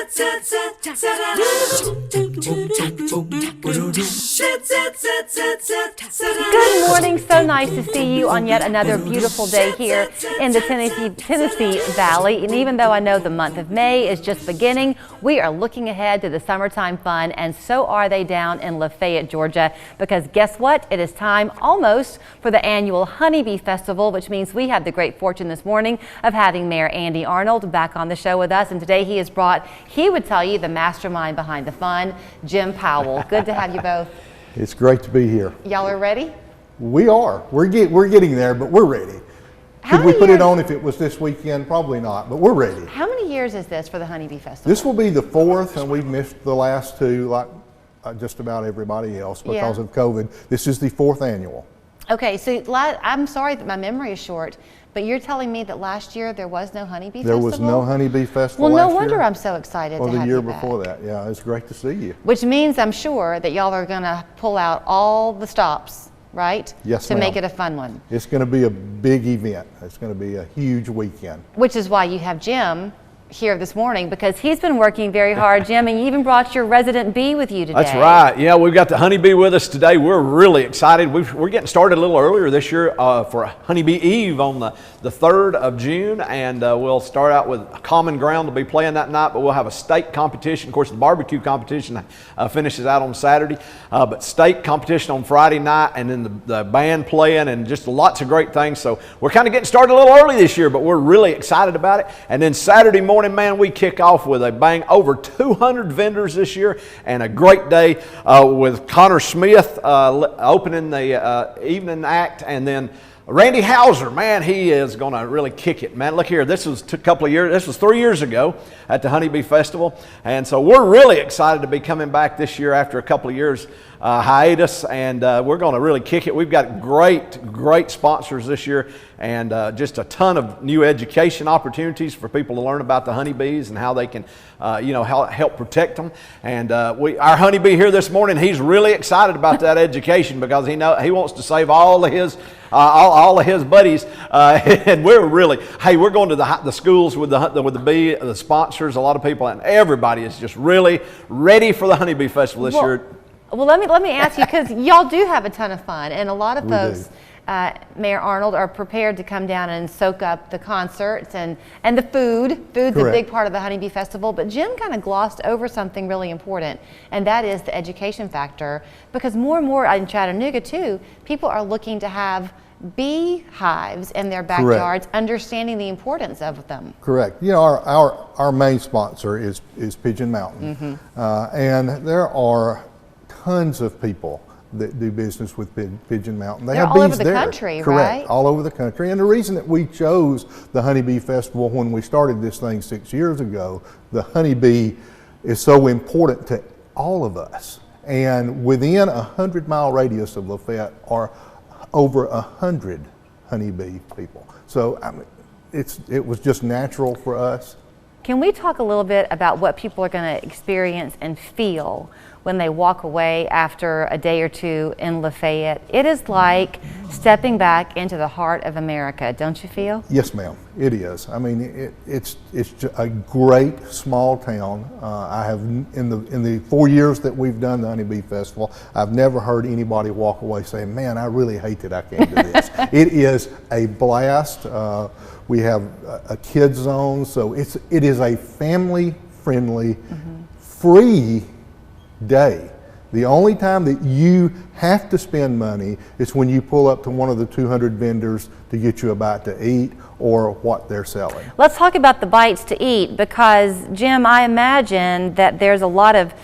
Good morning. So nice to see you on yet another beautiful day here in the Tennessee Valley. And even though I know the month of May is just beginning, we are looking ahead to the summertime fun, and so are they down in LaFayette, Georgia, because guess what? It is time almost for the annual Honeybee Festival, which means we have the great fortune this morning of having Mayor Andy Arnold back on the show with us. And today he has brought, he would tell you, the mastermind behind the fun, Jim Powell. Good to have you both. It's great to be here. Y'all are ready? We are. We're getting there, but we're ready. Could we put it on if it was this weekend? Probably not, but we're ready. How many years is this for the Honeybee Festival? This will be the fourth, and we've missed the last two, like just about everybody else, because of COVID. This is the fourth annual. Okay, so I'm sorry that my memory is short, but you're telling me that last year there was no Honeybee Festival? There was no Honeybee Festival last year? last Well, no wonder year. I'm so excited to have you back. Or the year before that. Yeah, it's great to see you. Which means I'm sure that y'all are going to pull out all the stops, right? Yes, to ma'am. make it a fun one. It's going to be a big event. It's going to be a huge weekend. Which is why you have Jim here this morning, because he's been working very hard, Jim, and you even brought your resident bee with you today. That's right. Yeah, we've got the honeybee with us today. We're really excited. We're getting started a little earlier this year for Honeybee Eve on the 3rd of June, and we'll start out with Common Ground to be playing that night, but we'll have a steak competition. Of course, the barbecue competition finishes out on Saturday, but steak competition on Friday night, and then the band playing, and just lots of great things. So we're kind of getting started a little early this year, but we're really excited about it. And then Saturday morning, man, we kick off with a bang. Over 200 vendors this year, and a great day with Connor Smith opening the evening act, and then Randy Hauser, man, he is going to really kick it, man. Look here, this was a couple of years, this was 3 years ago at the Honeybee Festival, and so we're really excited to be coming back this year after a couple of years hiatus, and we're going to really kick it. We've got great sponsors this year, and just a ton of new education opportunities for people to learn about the honeybees and how they can help protect them. And our honeybee here this morning, he's really excited about that education, because he wants to save all of his buddies, and we're going to the schools with the bee, the sponsors, a lot of people, and everybody is just really ready for the Honeybee Festival this year. Well, let me ask you, because y'all do have a ton of fun, and a lot of folks, Mayor Arnold, are prepared to come down and soak up the concerts and the food. Food's Correct. a big part of the Honeybee Festival, but Jim kind of glossed over something really important, and that is the education factor, because more and more in Chattanooga too, people are looking to have bee hives in their backyards, understanding the importance of them. Correct. You know, our main sponsor is Pigeon Mountain, and there are tons of people that do business with Pigeon Mountain. They're all over the country, Correct, right? all over the country. And the reason that we chose the Honeybee Festival when we started this thing 6 years ago, the honeybee is so important to all of us. And within a 100-mile radius of LaFayette are over 100 honeybee people. So I mean, it was just natural for us. Can we talk a little bit about what people are going to experience and feel when they walk away after a day or two in LaFayette? It is like stepping back into the heart of America, don't you feel? Yes, ma'am, it is. I mean, it's just a great small town. I have in the 4 years that we've done the Honeybee Festival, I've never heard anybody walk away saying, "Man, I really hate that I came to this." It is a blast. We have a kids zone, so it is a family-friendly, free day. The only time that you have to spend money is when you pull up to one of the 200 vendors to get you a bite to eat or what they're selling. Let's talk about the bites to eat, because Jim, I imagine that there's a lot of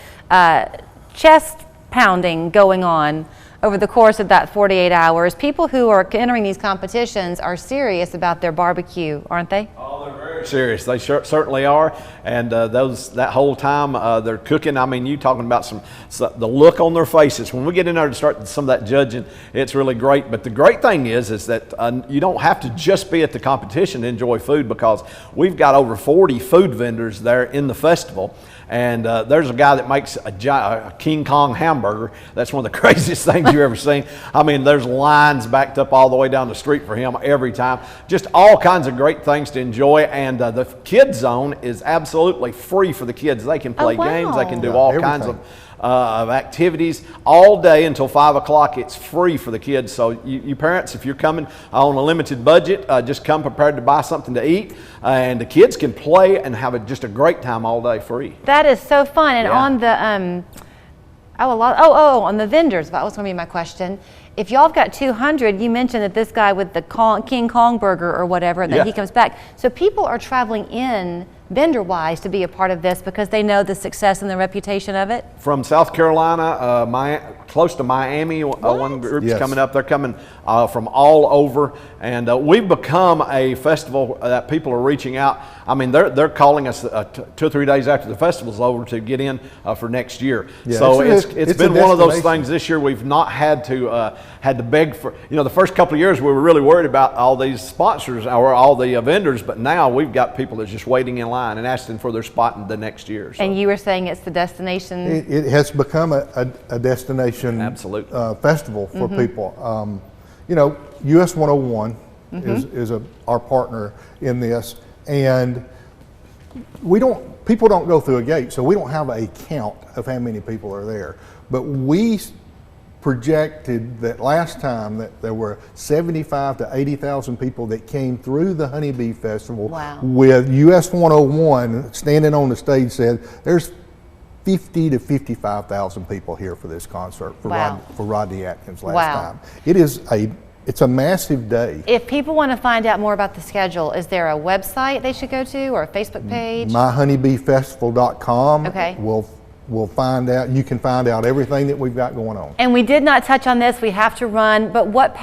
chest pounding going on over the course of that 48 hours. People who are entering these competitions are serious about their barbecue, aren't they? Oh, they're very serious. They certainly are. And that whole time they're cooking. I mean, you talking about the look on their faces. When we get in there to start some of that judging, it's really great. But the great thing is that you don't have to just be at the competition to enjoy food, because we've got over 40 food vendors there in the festival. And there's a guy that makes a King Kong hamburger. That's one of the craziest things you've ever seen. I mean, there's lines backed up all the way down the street for him every time. Just all kinds of great things to enjoy. And and the kids zone is absolutely free for the kids. They can play wow. games, they can do Yeah, all everything. kinds of activities all day until 5 o'clock. It's free for the kids. So you parents, if you're coming on a limited budget, just come prepared to buy something to eat, and the kids can play and have just a great time all day free. That is so fun. And Yeah. on the on the vendors, that was going to be my question. If y'all have got 200, you mentioned that this guy with the King Kong burger or whatever, that Yeah. he comes back. So people are traveling in vendor-wise to be a part of this because they know the success and the reputation of it? From South Carolina, close to Miami, one group's Yes. coming up. They're coming from all over, and we've become a festival that people are reaching out. I mean, they're calling us 2 or 3 days after the festival's over to get in for next year. Yeah, so it's it's a been one of those destination. things this year. We've not had to beg for. The first couple of years we were really worried about all these sponsors or all the vendors, but now we've got people that's just waiting in line and asking for their spot in the next year. So. And you were saying it's the destination. It has become a destination Absolutely. Festival for people. US 101 is our partner in this, and people don't go through a gate, so we don't have a count of how many people are there. But we projected that last time that there were 75 to 80,000 people that came through the Honeybee Festival. Wow. With US 101 standing on the stage said there's 50 to 55,000 people here for this concert for, Wow. for Rodney Atkins last Wow. time. It's a massive day. If people want to find out more about the schedule, is there a website they should go to or a Facebook page? myhoneybeefestival.com Okay. will find out. You can find out everything that we've got going on. And we did not touch on this, we have to run, but what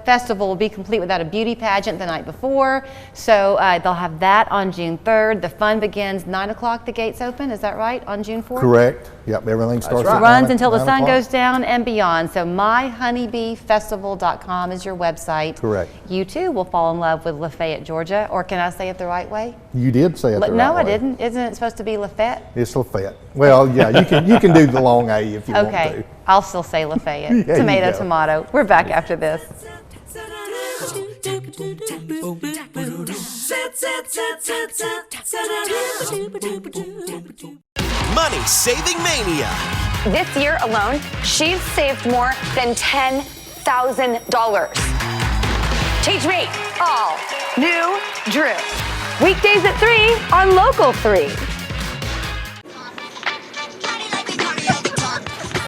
festival will be complete without a beauty pageant the night before? So they'll have that on June 3rd. The fun begins 9 o'clock, the gates open, is that right, on June 4th? Correct. Yep, everything starts right. at Runs 9 until the sun o'clock. goes down and beyond. So myhoneybeefestival.com is your website. Correct. You too will fall in love with LaFayette, Georgia, or can I say it the right way? You did say it the right No, I way. didn't. Isn't it supposed to be LaFayette? It's LaFayette. Well, yeah, you can do the long A if you want Okay, to. I'll still say Lafayette. There you Tomato, go. tomato. We're back after this. Money Saving Mania. This year alone, she's saved more than $10,000. Teach me all new Drew. Weekdays at 3 on Local 3.